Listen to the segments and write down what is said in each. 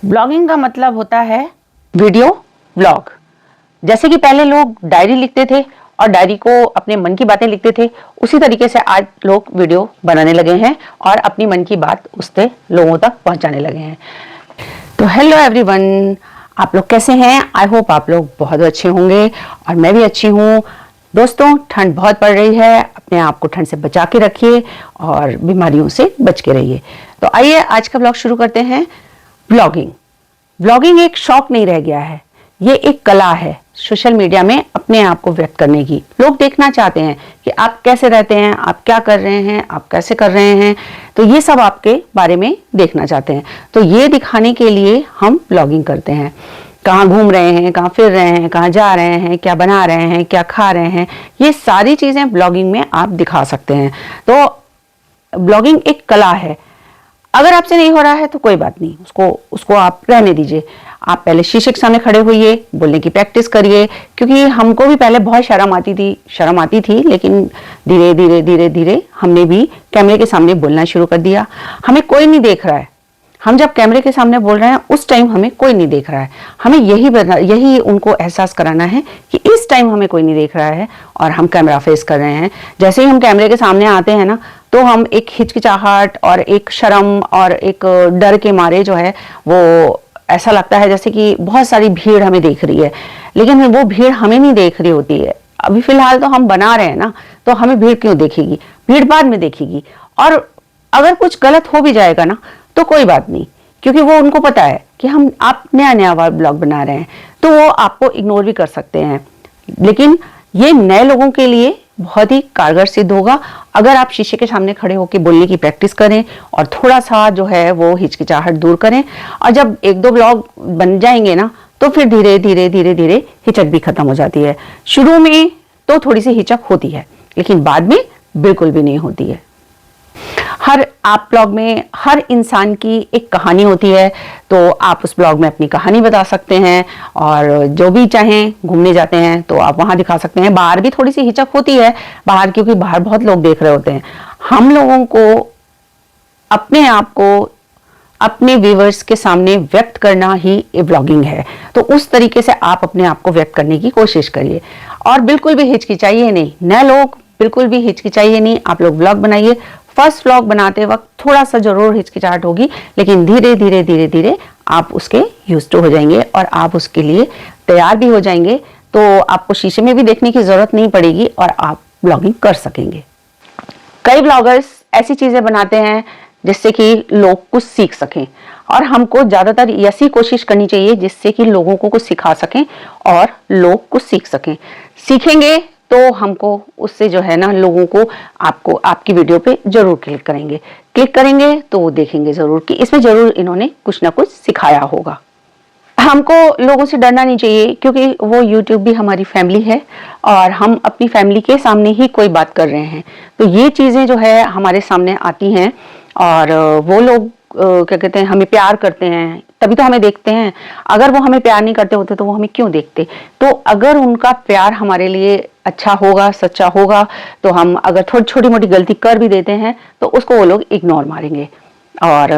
Blogging का मतलब होता है वीडियो व्लॉग। जैसे कि पहले लोग डायरी लिखते थे और डायरी को अपने मन की बातें लिखते थे, उसी तरीके से आज लोग वीडियो बनाने लगे हैं और अपनी मन की बात उससे लोगों तक पहुंचाने लगे हैं। तो हेलो एवरीवन, आप लोग कैसे हैं? आई होप आप लोग बहुत अच्छे होंगे और मैं भी अच्छी हूँ। दोस्तों, ठंड बहुत पड़ रही है, अपने आप को ठंड से बचा के रखिए और बीमारियों से बच के रहिए। तो आइए आज का ब्लॉग शुरू करते हैं। ब्लॉगिंग ब्लॉगिंग एक शौक नहीं रह गया है, ये एक कला है सोशल मीडिया में अपने आप को व्यक्त करने की। लोग देखना चाहते हैं कि आप कैसे रहते हैं, आप क्या कर रहे हैं, आप कैसे कर रहे हैं, तो ये सब आपके बारे में देखना चाहते हैं। तो ये दिखाने के लिए हम ब्लॉगिंग करते हैं। कहाँ घूम रहे हैं, कहाँ फिर रहे हैं, कहाँ जा रहे हैं, क्या बना रहे हैं, क्या खा रहे हैं, ये सारी चीज़ें ब्लॉगिंग में आप दिखा सकते हैं। तो ब्लॉगिंग एक कला है। अगर आपसे नहीं हो रहा है तो कोई बात नहीं, उसको आप रहने दीजिए। आप पहले शीशे के सामने खड़े होइए, बोलने की प्रैक्टिस करिए, क्योंकि हमको भी पहले बहुत शर्म आती थी, लेकिन धीरे धीरे धीरे धीरे हमने भी कैमरे के सामने बोलना शुरू कर दिया। हमें कोई नहीं देख रहा है, हम जब कैमरे के सामने बोल रहे हैं उस टाइम हमें कोई नहीं देख रहा है। हमें यही उनको एहसास कराना है कि इस टाइम हमें कोई नहीं देख रहा है और हम कैमरा फेस कर रहे हैं। जैसे ही हम कैमरे के सामने आते हैं ना, तो हम एक हिचकिचाहट और एक शर्म और एक डर के मारे जो है वो ऐसा लगता है जैसे कि बहुत सारी भीड़ हमें देख रही है, लेकिन वो भीड़ हमें नहीं देख रही होती है। अभी फिलहाल तो हम बना रहे हैं ना, तो हमें भीड़ क्यों देखेगी? भीड़ बाद में देखेगी। और अगर कुछ गलत हो भी जाएगा ना तो कोई बात नहीं, क्योंकि वो उनको पता है कि आप नया ब्लॉग बना रहे हैं, तो वो आपको इग्नोर भी कर सकते हैं। लेकिन ये नए लोगों के लिए बहुत ही कारगर सिद्ध होगा अगर आप शीशे के सामने खड़े होकर बोलने की प्रैक्टिस करें और थोड़ा सा जो है वो हिचकिचाहट दूर करें। और जब एक दो ब्लॉग बन जाएंगे ना, तो फिर धीरे धीरे धीरे धीरे हिचक भी खत्म हो जाती है। शुरू में तो थोड़ी सी हिचक होती है, लेकिन बाद में बिल्कुल भी नहीं होती है। आप ब्लॉग में हर इंसान की एक कहानी होती है, तो आप उस ब्लॉग में अपनी कहानी बता सकते हैं और जो भी चाहें, घूमने जाते हैं तो आप वहां दिखा सकते हैं। बाहर भी थोड़ी सी हिचक होती है बाहर, क्योंकि बाहर बहुत लोग देख रहे होते हैं। हम लोगों को अपने आप को अपने व्यूअर्स के सामने व्यक्त करना ही ये ब्लॉगिंग है। तो उस तरीके से आप अपने आप को व्यक्त करने की कोशिश करिए और बिल्कुल भी हिचकिचाइए नहीं। नए लोग बिल्कुल भी हिचकिचाइए नहीं, आप लोग ब्लॉग बनाइए। फर्स्ट व्लॉग बनाते वक्त थोड़ा सा जरूर हिचकिचाहट होगी, लेकिन धीरे धीरे धीरे धीरे आप उसके यूज्ड टू हो जाएंगे और आप उसके लिए तैयार भी हो जाएंगे। तो आपको शीशे में भी देखने की जरूरत नहीं पड़ेगी और आप ब्लॉगिंग कर सकेंगे। कई ब्लॉगर्स ऐसी चीजें बनाते हैं जिससे कि लोग कुछ सीख सकें, और हमको ज्यादातर ऐसी कोशिश करनी चाहिए जिससे कि लोगों को कुछ सिखा सकें और लोग कुछ सीख सकें। सीखेंगे तो हमको उससे जो है ना, लोगों को आपकी वीडियो पे जरूर क्लिक करेंगे तो वो देखेंगे जरूर कि इसमें जरूर इन्होंने कुछ ना कुछ सिखाया होगा। हमको लोगों से डरना नहीं चाहिए, क्योंकि वो YouTube भी हमारी फैमिली है और हम अपनी फैमिली के सामने ही कोई बात कर रहे हैं। तो ये चीजें जो है हमारे सामने आती हैं और वो लोग क्या कहते हैं, हमें प्यार करते हैं तभी तो हमें देखते हैं। अगर वो हमें प्यार नहीं करते होते तो वो हमें क्यों देखते? तो अगर उनका प्यार हमारे लिए अच्छा होगा, सच्चा होगा, तो हम अगर थोड़ी छोटी मोटी गलती कर भी देते हैं तो उसको वो लोग इग्नोर मारेंगे। और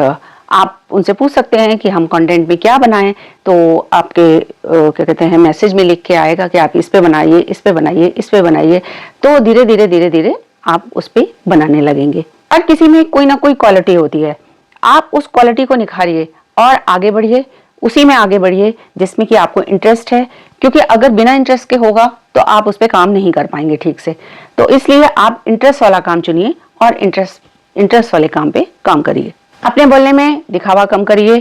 आप उनसे पूछ सकते हैं कि हम कंटेंट में क्या बनाएं, तो आपके क्या कहते हैं मैसेज में लिख के आएगा कि आप इस पे बनाइए, इस पे बनाइए, इस पे बनाइए। तो धीरे धीरे धीरे धीरे आप उस पे बनाने लगेंगे। और किसी में कोई ना कोई क्वालिटी होती है, आप उस क्वालिटी को निखारिए और आगे बढ़िए, उसी में आगे बढ़िए जिसमें कि आपको इंटरेस्ट है। क्योंकि अगर बिना इंटरेस्ट के होगा तो आप उस पर काम नहीं कर पाएंगे ठीक से। तो इसलिए आप इंटरेस्ट वाला काम चुनिए और इंटरेस्ट वाले काम पे काम करिए। अपने बोलने में दिखावा कम करिए,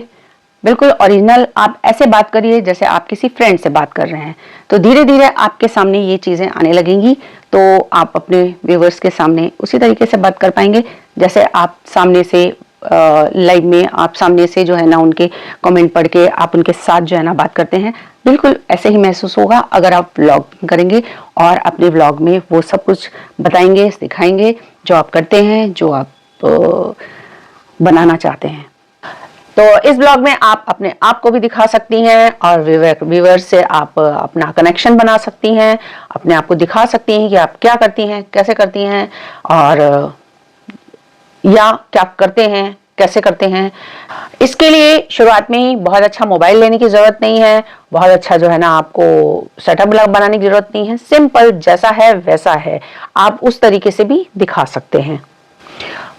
बिल्कुल ओरिजिनल आप ऐसे बात करिए जैसे आप किसी फ्रेंड से बात कर रहे हैं। तो धीरे धीरे आपके सामने ये चीजें आने लगेंगी, तो आप अपने व्यूअर्स के सामने उसी तरीके से बात कर पाएंगे जैसे आप सामने से लाइव में आप सामने से जो है ना उनके कमेंट पढ़ के आप उनके साथ जो है ना बात करते हैं। बिल्कुल ऐसे ही महसूस होगा अगर आप व्लॉग करेंगे और अपने व्लॉग में वो सब कुछ बताएंगे, सिखाएंगे जो आप करते हैं, जो आप बनाना चाहते हैं। तो इस ब्लॉग में आप अपने आप को भी दिखा सकती हैं और व्यूअर से आप अपना कनेक्शन बना सकती हैं, अपने आप को दिखा सकती हैं कि आप क्या करती हैं, कैसे करती हैं और या क्या करते हैं, कैसे करते हैं। इसके लिए शुरुआत में ही बहुत अच्छा मोबाइल लेने की ज़रूरत नहीं है, बहुत अच्छा जो है ना आपको सेटअप बनाने की ज़रूरत नहीं है। सिंपल जैसा है वैसा है, आप उस तरीके से भी दिखा सकते हैं।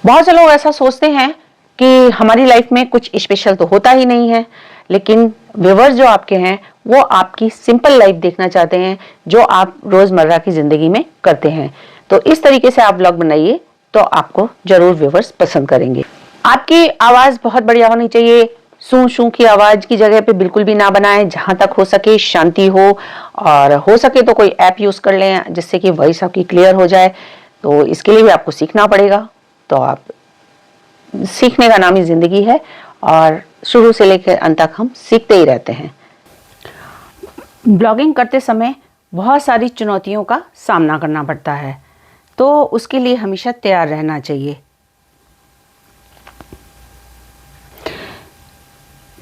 बहुत से लोग ऐसा सोचते हैं कि हमारी लाइफ में कुछ स्पेशल तो होता ही नहीं है, लेकिन व्यूअर्स जो आपके हैं वो आपकी सिंपल लाइफ देखना चाहते हैं जो आप रोजमर्रा की जिंदगी में करते हैं। तो इस तरीके से आप व्लॉग बनाइए तो आपको जरूर व्यूअर्स पसंद करेंगे। आपकी आवाज बहुत बढ़िया होनी चाहिए, सू सू की आवाज की जगह पे बिल्कुल भी ना बनाएं। जहां तक हो सके शांति हो, और हो सके तो कोई ऐप यूज कर लें जिससे कि वॉइस आपकी क्लियर हो जाए। तो इसके लिए भी आपको सीखना पड़ेगा। तो आप सीखने का नाम ही जिंदगी है, और शुरू से लेकर अंत तक हम सीखते ही रहते हैं। ब्लॉगिंग करते समय बहुत सारी चुनौतियों का सामना करना पड़ता है, तो उसके लिए हमेशा तैयार रहना चाहिए।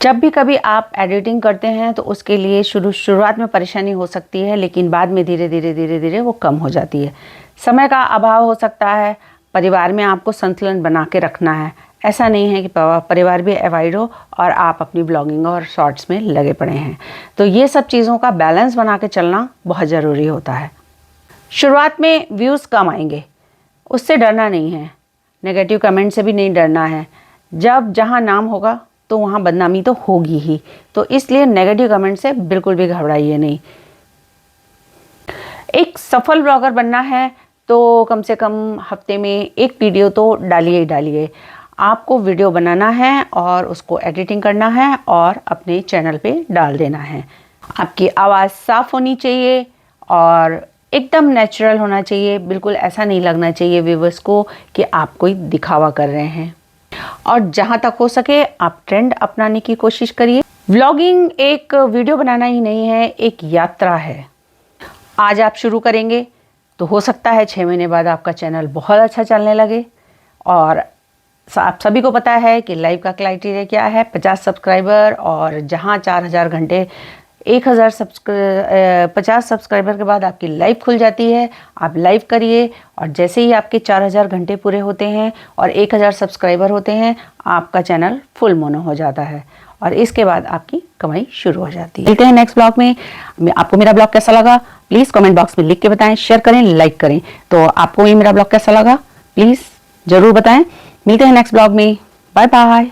जब भी कभी आप एडिटिंग करते हैं तो उसके लिए शुरुआत में परेशानी हो सकती है, लेकिन बाद में धीरे धीरे वो कम हो जाती है। समय का अभाव हो सकता है, परिवार में आपको संतुलन बना के रखना है। ऐसा नहीं है कि परिवार भी अवॉइड हो और आप अपनी ब्लॉगिंग और शॉर्ट्स में लगे पड़े हैं। तो ये सब चीज़ों का बैलेंस बना के चलना बहुत ज़रूरी होता है। शुरुआत में व्यूज़ कम आएंगे, उससे डरना नहीं है, नेगेटिव कमेंट से भी नहीं डरना है। जब जहाँ नाम होगा तो वहाँ बदनामी तो होगी ही, तो इसलिए नेगेटिव कमेंट से बिल्कुल भी घबराइए नहीं। एक सफल ब्लॉगर बनना है तो कम से कम हफ्ते में एक वीडियो तो डालिए ही डालिए। आपको वीडियो बनाना है और उसको एडिटिंग करना है और अपने चैनल पे डाल देना है। आपकी आवाज़ साफ़ होनी चाहिए और एकदम नेचुरल होना चाहिए। बिल्कुल ऐसा नहीं लगना चाहिए व्यूअर्स को कि आप कोई दिखावा कर रहे हैं। और जहाँ तक हो सके आप ट्रेंड अपनाने की कोशिश करिए। व्लॉगिंग एक वीडियो बनाना ही नहीं है, एक यात्रा है। आज आप शुरू करेंगे तो हो सकता है 6 महीने बाद आपका चैनल बहुत अच्छा चलने लगे। और आप सभी को पता है कि लाइव का क्राइटेरिया क्या है, 50 सब्सक्राइबर। और जहां 4000 घंटे 50 सब्सक्राइबर के बाद आपकी लाइव खुल जाती है। आप लाइव करिए और जैसे ही आपके 4000 घंटे पूरे होते हैं और 1000 सब्सक्राइबर होते हैं, आपका चैनल फुल मोनो हो जाता है और इसके बाद आपकी कमाई शुरू हो जाती है। मिलते हैं नेक्स्ट ब्लॉग में। आपको मेरा ब्लॉग कैसा लगा प्लीज़ कमेंट बॉक्स में लिख के बताएं, शेयर करें, लाइक करें। तो आपको ये मेरा ब्लॉग कैसा लगा प्लीज़ ज़रूर बताएं। मिलते हैं नेक्स्ट ब्लॉग में। Bye bye.